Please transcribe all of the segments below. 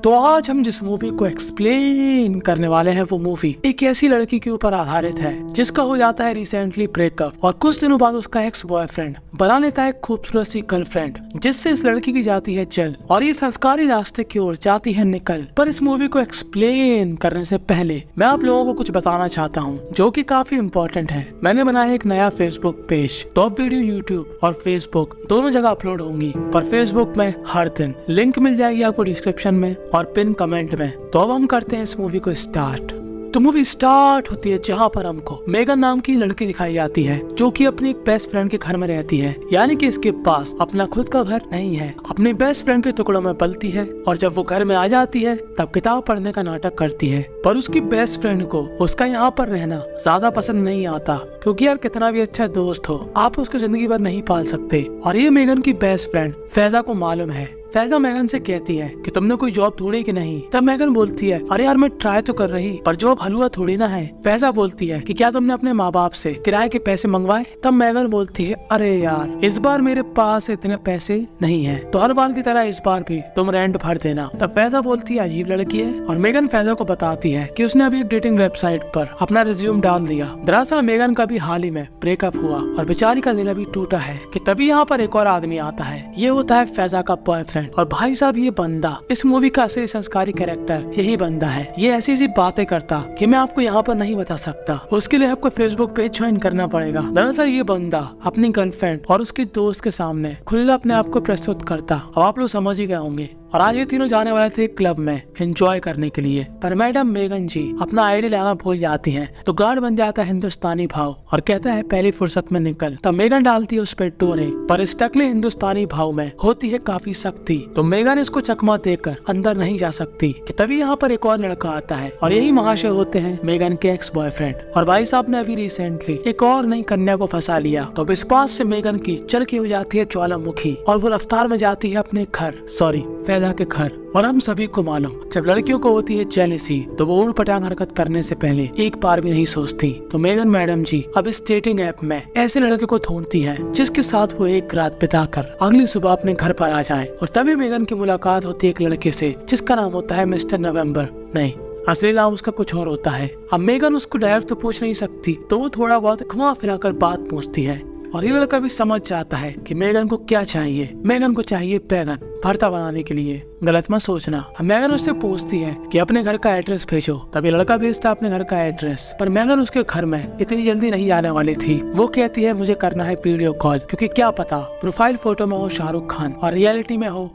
तो आज हम जिस मूवी को एक्सप्लेन करने वाले हैं वो मूवी एक ऐसी लड़की के ऊपर आधारित है जिसका हो जाता है रिसेंटली ब्रेकअप और कुछ दिनों बाद उसका एक्स बॉयफ्रेंड बना लेता है खूबसूरत सी गर्लफ्रेंड जिससे इस लड़की की जाती है जल और ये संस्कारी रास्ते की ओर जाती है निकल। पर इस मूवी को एक्सप्लेन करने से पहले मैं आप लोगों को कुछ बताना चाहता हूँ जो कि काफी इम्पोर्टेंट है। मैंने बनाया एक नया फेसबुक पेज, तो अब वीडियो यूट्यूब और फेसबुक दोनों जगह अपलोड होंगी, पर फेसबुक में हर दिन लिंक मिल जाएगी आपको डिस्क्रिप्शन में और पिन कमेंट में। तो अब हम करते हैं इस मूवी को स्टार्ट। तो मूवी स्टार्ट होती है जहाँ पर हमको मेगन नाम की लड़की दिखाई जाती है जो कि अपनी एक बेस्ट फ्रेंड के घर में रहती है, यानी कि इसके पास अपना खुद का घर नहीं है। अपने बेस्ट फ्रेंड के टुकड़ों में पलती है और जब वो घर में आ जाती है तब किताब पढ़ने का नाटक करती है। पर उसकी बेस्ट फ्रेंड को उसका यहाँ पर रहना ज्यादा पसंद नहीं आता, क्योंकि यार कितना भी अच्छा दोस्त हो आप उसको जिंदगी भर नहीं पाल सकते। और ये मेगन की बेस्ट फ्रेंड फैजा को मालूम है। फैजा मेगन से कहती है कि तुमने कोई जॉब ढूंढी कि नहीं। तब मेगन बोलती है अरे यार मैं ट्राई तो कर रही, पर जॉब हलवा थोड़ी ना है। फैजा बोलती है कि क्या तुमने अपने माँ बाप से किराए के पैसे मंगवाए। तब मेगन बोलती है अरे यार इस बार मेरे पास इतने पैसे नहीं है, तो हर बार की तरह इस बार भी तुम रेंट भर देना। तब फैजा बोलती है अजीब लड़की है और मेगन फैजा को बताती है कि उसने अभी एक डेटिंग वेबसाइट पर अपना रिज्यूम डाल दिया। दरअसल मेगन का भी हाल ही में ब्रेकअप हुआ और बेचारी का दिल अभी टूटा है कि तभी यहाँ पर एक और आदमी आता है। ये होता है फैजा का बॉयफ्रेंड। और भाई साहब ये बंदा इस मूवी का असली संस्कारी कैरेक्टर यही बंदा है। ये ऐसी ऐसी बातें करता कि मैं आपको यहाँ पर नहीं बता सकता। उसके लिए आपको फेसबुक पेज ज्वाइन करना पड़ेगा। दरअसल ये बंदा अपनी गर्लफ्रेंड और उसके दोस्त के सामने खुला अपने आप को प्रस्तुत करता। अब आप लोग समझ ही गए होंगे। और आज ये तीनों जाने वाले थे क्लब में एंजॉय करने के लिए, पर मैडम मेगन जी अपना आईडी लाना भूल जाती हैं। तो गार्ड बन जाता है हिंदुस्तानी भाव और कहता है पहली फुर्सत में निकल। तब मेगन डालती है उस पे टोरे, पर इस टकले हिंदुस्तानी भाव में होती है काफी सख्ती। तो मेगन इसको चकमा देकर अंदर नहीं जा सकती कि तभी यहाँ पर एक और लड़का आता है और यही महाशय होते हैं मेगन के एक्स बॉयफ्रेंड। और भाई साहब ने अभी रिसेंटली एक और नई कन्या को फंसा लिया। तो इस बात से मेगन की चल के हो जाती है ज्वालामुखी और वो रफ्तार में जाती है अपने घर, सॉरी फैजा के घर। और हम सभी को मालूम जब लड़कियों को होती है जेलसी तो वो ऊट पटांग हरकत करने से पहले एक बार भी नहीं सोचती। तो मेगन मैडम जी अब इस डेटिंग ऐप में ऐसे लड़के को ढूंढती है जिसके साथ वो एक रात बिताकर अगली सुबह अपने घर पर आ जाए। और तभी मेगन की मुलाकात होती है एक लड़के से जिसका नाम होता है मिस्टर नवंबर, नहीं असली नाम उसका कुछ और होता है। अब मेगन उसको डायरेक्ट तो पूछ नहीं सकती, तो वो थोड़ा बहुत घुमा फिरा कर बात पूछती है और ये लड़का भी समझ जाता है कि मेगन को क्या चाहिए। मेगन को चाहिए बैगन भरता बनाने के लिए, गलत मत सोचना। मेगन उससे पूछती है कि अपने घर का एड्रेस भेजो। तभी लड़का भेजता अपने घर का एड्रेस, पर मेगन उसके घर में इतनी जल्दी नहीं आने वाली थी। वो कहती है मुझे करना है वीडियो कॉल, क्योंकि क्या पता प्रोफाइल फोटो में हो शाहरुख खान और रियलिटी में हो।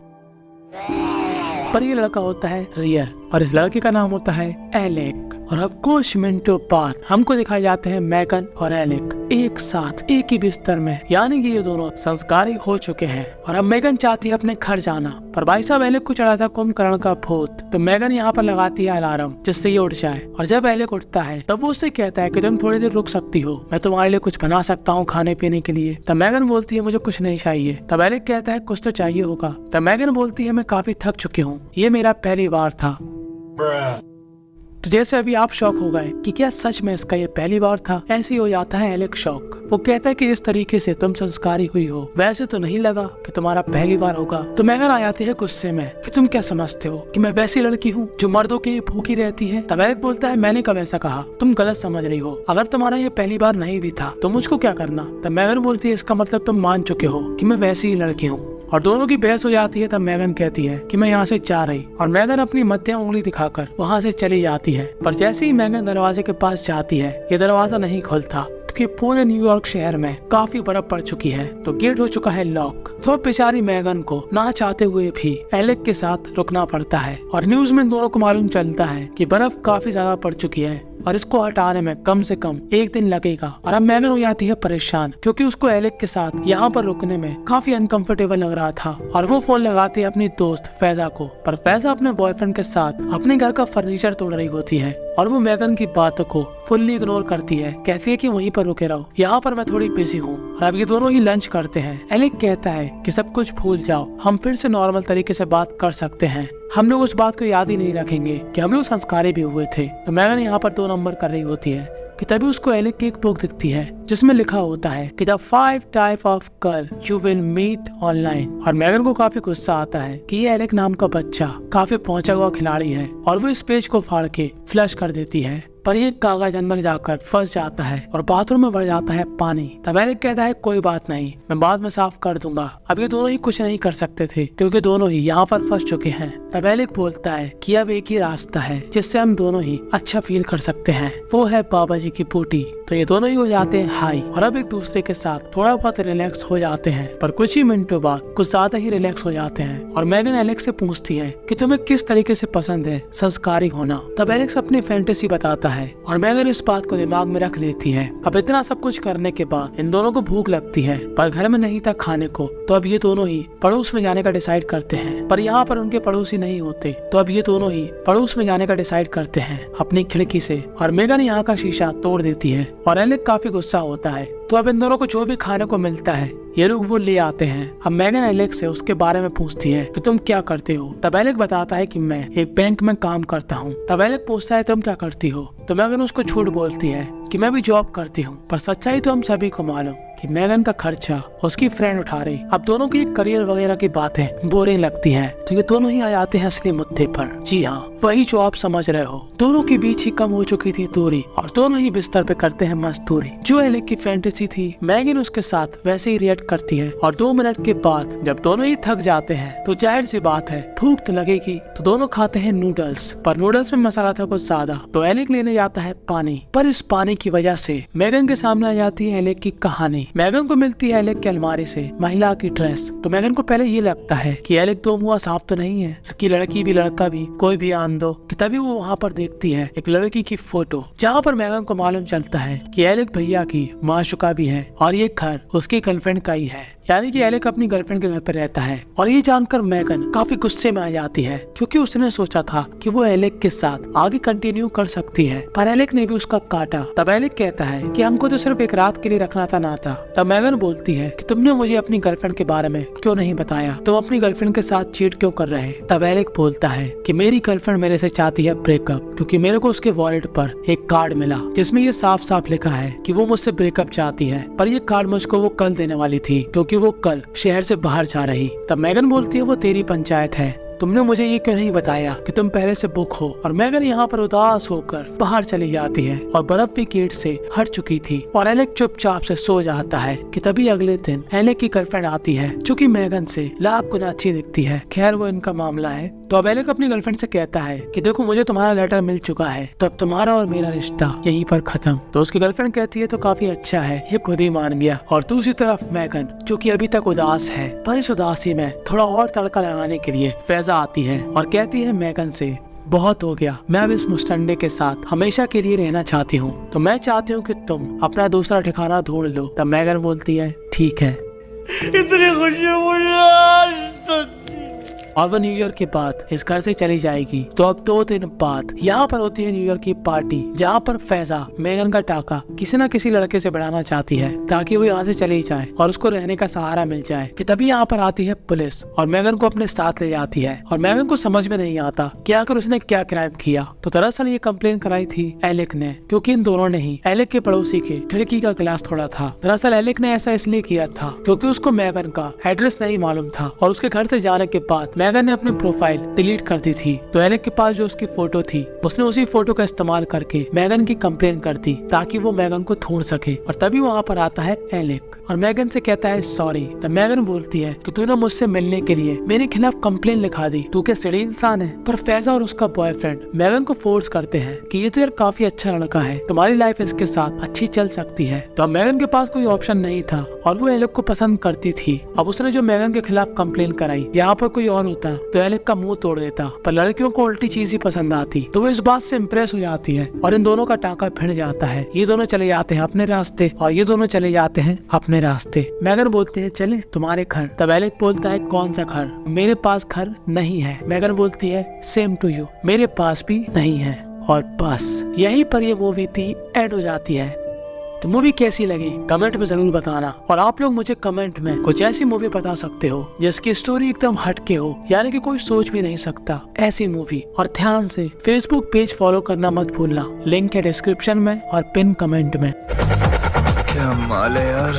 पर ये लड़का होता है रियल और इस लड़के का नाम होता है एलेक। और अब कुछ मिनटों बाद हमको दिखाए जाते हैं मेगन और एलेक एक साथ एक ही बिस्तर में, यानी कि ये दोनों संस्कारी हो चुके हैं। और अब मेगन चाहती है अपने घर जाना, पर भाई साहब एलेक को चढ़ा था कुंभकर्ण का भूत। तो मेगन यहाँ पर लगाती है अलार्म जिससे ये उठ जाए। और जब एलेक उठता है तब वो उससे कहता है कि तुम थोड़ी देर रुक सकती हो, मैं तुम्हारे लिए कुछ बना सकता हूँ खाने पीने के लिए। तब मेगन बोलती है मुझे कुछ नहीं चाहिए। तब एलेक कहता है कुछ तो चाहिए होगा। तब मेगन बोलती है मैं काफी थक चुकी हूँ, ये मेरा पहली बार था। तो जैसे अभी आप शॉक हो गए कि क्या सच में इसका ये पहली बार था, ऐसे ही हो जाता है एलेक शॉक। वो कहता है कि इस तरीके से तुम संस्कारी हुई हो, वैसे तो नहीं लगा कि तुम्हारा पहली बार होगा। तो मेगन आ जाती है गुस्से में कि तुम क्या समझते हो कि मैं वैसी लड़की हूँ जो मर्दों के लिए भूखी रहती है। तब एलेक बोलता है मैंने कब ऐसा कहा, तुम गलत समझ रही हो, अगर तुम्हारा ये पहली बार नहीं भी था तो मुझको क्या करना। तब मेगन बोलती है इसका मतलब तुम मान चुके हो कि मैं वैसी ही लड़की हूँ। और दोनों की बहस हो जाती है। तब मेगन कहती है कि मैं यहाँ से जा रही, और मेगन अपनी मध्यम उंगली दिखाकर वहाँ से चली जाती है। पर जैसे ही मेगन दरवाजे के पास जाती है ये दरवाजा नहीं खुलता, क्योंकि पूरे न्यूयॉर्क शहर में काफी बर्फ पड़ चुकी है, तो गेट हो चुका है लॉक। तो बेचारी मेगन को ना चाहते हुए भी एलेक के साथ रुकना पड़ता है। और न्यूज में दोनों को मालूम चलता है कि बर्फ काफी ज्यादा पड़ चुकी है और इसको हटाने में कम से कम एक दिन लगेगा। और अब मेगन हो जाती है परेशान, क्योंकि उसको एलेक के साथ यहाँ पर रुकने में काफी अनकंफर्टेबल लग रहा था। और वो फोन लगाती है अपनी दोस्त फैजा को, पर फैजा अपने बॉयफ्रेंड के साथ अपने घर का फर्नीचर तोड़ रही होती है। और वो मेगन की बातों को फुल्ली इग्नोर करती है, कहती है कि वहीं पर रुके रहो, यहाँ पर मैं थोड़ी बिजी हूँ। और अब ये दोनों ही लंच करते हैं। एलेक कहता है कि सब कुछ भूल जाओ, हम फिर से नॉर्मल तरीके से बात कर सकते हैं, हम लोग उस बात को याद ही नहीं रखेंगे कि हम लोग संस्कारी भी हुए थे। तो मेगन यहाँ पर 2 नंबर कर रही होती है। कि तभी उसको एलेक की एक बुक दिखती है जिसमें लिखा होता है कि the 5 type of girl you will meet online. और मैगन को काफी गुस्सा आता है कि ये एलेक नाम का बच्चा काफी पहुंचा हुआ खिलाड़ी है और वो इस पेज को फाड़ के फ्लश कर देती है, पर ये कागज अंदर जाकर फंस जाता है और बाथरूम में बढ़ जाता है पानी। तब एलेक कहता है कोई बात नहीं, मैं बाद में साफ कर दूंगा। अब ये दोनों ही कुछ नहीं कर सकते थे क्योंकि दोनों ही यहाँ पर फंस चुके हैं। तब एलेक बोलता है कि अब एक ही रास्ता है जिससे हम दोनों ही अच्छा फील कर सकते हैं, वो है बाबा जी की बूटी। तो ये दोनों ही हो जाते हैं हाई और अब एक दूसरे के साथ थोड़ा बहुत रिलैक्स हो जाते हैं, पर कुछ ही मिनटों बाद कुछ ज्यादा ही रिलैक्स हो जाते हैं। और मैगन एलेक्स से पूछती है कि तुम्हें किस तरीके से पसंद है संस्कारी होना। तब एलेक्स अपनी फैंटेसी बताता है और मैगन इस बात को दिमाग में रख लेती है। अब इतना सब कुछ करने के बाद इन दोनों को भूख लगती है पर घर में नहीं था खाने को, तो अब ये दोनों ही पड़ोस में जाने का डिसाइड करते हैं, पर यहाँ पर उनके पड़ोसी नहीं होते। तो अब ये दोनों ही पड़ोस में जाने का डिसाइड करते हैं अपनी खिड़की से और मैगन यहाँ का शीशा तोड़ देती है और एलेक काफी गुस्सा होता है। तो अब इन दोनों को जो भी खाने को मिलता है ये लोग वो ले आते हैं। अब मैगन एलेक से उसके बारे में पूछती है कि तुम क्या करते हो। तब एलेक बताता है कि मैं एक बैंक में काम करता हूँ। तब एलेक पूछता है तुम क्या करती हो, तो मैगन उसको झूठ बोलती है कि मैं भी जॉब करती हूँ, पर सच्चाई तो हम सभी को मालूम कि मैगन का खर्चा उसकी फ्रेंड उठा रही। अब दोनों की करियर वगैरह की बातें बोरिंग लगती हैं, तो ये दोनों ही आ जाते हैं असली मुद्दे पर। जी हाँ, वही जो आप समझ रहे हो, दोनों के बीच ही कम हो चुकी थी दूरी और दोनों ही बिस्तर पे करते हैं मजदूरी। जो एलेक की फैंटेसी थी मैगन उसके साथ वैसे ही रिएक्ट करती है और 2 मिनट के बाद जब दोनों ही थक जाते हैं तो जाहिर सी बात है भूख तो लगेगी, तो दोनों खाते हैं नूडल्स। पर नूडल्स में मसाला था कुछ ज्यादा, तो एलेक लेने जाता है पानी। पर इस पानी की वजह से मैगन के सामने आ जाती है एलेक की कहानी। मैगन को मिलती है एलेक की अलमारी से महिला की ड्रेस। तो मैगन को पहले ये लगता है कि एलेक तो मुआ सांप तो नहीं है कि लड़की भी लड़का भी कोई भी आन दो, कि तभी वो वहाँ पर देखती है एक लड़की की फोटो, जहाँ पर मैगन को मालूम चलता है कि एलेक भैया की माशुका भी है और ये घर उसकी गर्लफ्रेंड का ही है, यानी कि एलेक अपनी गर्लफ्रेंड के घर पर रहता है। और ये जानकर मैगन काफी गुस्से में आ जाती है क्योंकि उसने सोचा था कि वो एलेक के साथ आगे कंटिन्यू कर सकती है, पर एलेक ने भी उसका काटा। तब एलेक कहता है कि हमको तो सिर्फ एक रात के लिए रखना था नाता। तब मैगन बोलती है कि तुमने मुझे अपनी गर्लफ्रेंड के बारे में क्यों नहीं बताया, तुम अपनी गर्लफ्रेंड के साथ चीट क्यों कर रहे। तब एलेक बोलता है कि मेरी गर्लफ्रेंड मेरे से चाहती है ब्रेकअप, क्योंकि मेरे को उसके वॉलेट पर एक कार्ड मिला जिसमें ये साफ साफ लिखा है कि वो मुझसे ब्रेकअप चाहती है, पर ये कार्ड मुझको वो कल देने वाली थी क्योंकि वो कल शहर से बाहर जा रही। तब मैगन बोलती है वो तेरी पंचायत है, तुमने मुझे ये क्यों नहीं बताया कि तुम पहले से बुक हो। और मैगन यहाँ पर उदास होकर बाहर चली जाती है और बर्फ भी गेट से हट चुकी थी और एलेक चुपचाप से सो जाता है कि तभी अगले दिन एलेक की गर्लफ्रेंड आती है जो कि मैगन से लाख गुना अच्छी दिखती है। खैर वो इनका मामला है। तो अब एलेक अपनी गर्लफ्रेंड से कहता है कि देखो मुझे तुम्हारा लेटर मिल चुका है, तो अब तुम्हारा और मेरा रिश्ता यहीं पर खत्म। तो उसकी गर्लफ्रेंड कहती है तो काफी अच्छा है, ये खुद ही मान गया। और दूसरी तरफ मैगन जो कि अभी तक उदास है, पर इस उदासी में थोड़ा और तड़का लगाने के लिए फैजा आती है और कहती है मैगन से बहुत हो गया, मैं अब इस मुस्टंडे के साथ हमेशा के लिए रहना चाहती हूँ, तो मैं चाहती हूँ कि तुम अपना दूसरा ठिकाना ढूंढ लो। तब मैगन बोलती है ठीक है। इतनी खुशी मुझे और वो न्यू ईयर के बाद इस घर से चली जाएगी। तो अब 2 दिन बाद यहाँ पर होती है न्यू ईयर की पार्टी, जहाँ पर फैजा मैगन का टाका किसी न किसी लड़के से बढ़ाना चाहती है ताकि वो यहाँ से चली जाए और उसको रहने का सहारा मिल जाए। कि तभी यहाँ पर आती है पुलिस और मैगन को अपने साथ ले जाती है और मैगन को समझ में नहीं आता कि आखिर उसने क्या क्राइम किया। तो दरअसल ये कंप्लेन कराई थी एलेक ने, क्योंकि इन दोनों ने ही एलेक के पड़ोसी के खिड़की का गिलास तोड़ा था। दरअसल एलेक ने ऐसा इसलिए किया था क्योंकि उसको मैगन का एड्रेस नहीं मालूम था और उसके घर से जाने के बाद मैगन ने अपनी प्रोफाइल डिलीट कर दी थी। तो एलेक के पास जो उसकी फोटो थी उसने उसी फोटो का इस्तेमाल करके मैगन की कंप्लेन कर दी ताकि वो मैगन को ढूंढ सके। और तभी वहाँ पर आता है एलेक और मैगन से कहता है सॉरी। तब मैगन बोलती है कि तूने मुझसे मिलने के लिए मेरे खिलाफ कंप्लेन लिखा दी, तू क्या सीढ़ी इंसान है। पर फैजा और उसका बॉयफ्रेंड मैगन को फोर्स करते हैं कि ये तो यार काफी अच्छा लड़का है, तुम्हारी लाइफ इसके साथ अच्छी चल सकती है। तो अब मैगन के पास कोई ऑप्शन नहीं था और वो एलेक को पसंद करती थी। अब उसने जो मैगन के खिलाफ कंप्लेन कराई, यहाँ पर कोई और होता तो एलेक का मुंह तोड़ देता, पर लड़कियों को उल्टी चीज ही पसंद आती, तो वो इस बात से इम्प्रेस हो जाती है और इन दोनों का टाका भिड़ जाता है। ये दोनों चले जाते हैं अपने रास्ते और ये दोनों चले जाते हैं अपने रास्ते। मैगन बोलती है चले तुम्हारे घर। तब एलेक बोलता है कौन सा घर, मेरे पास घर नहीं है। मैगन बोलती है सेम टू यू, मेरे पास भी नहीं है। और बस यहीं पर ये मूवी थी एंड हो जाती है। तो मूवी कैसी लगी कमेंट में जरूर बताना। और आप लोग मुझे कमेंट में कुछ ऐसी मूवी बता सकते हो जिसकी स्टोरी एकदम हटके हो, यानी कि कोई सोच भी नहीं सकता ऐसी मूवी। और ध्यान से फेसबुक पेज फॉलो करना मत भूलना, लिंक है डिस्क्रिप्शन में और पिन कमेंट में। क्या माल है यार।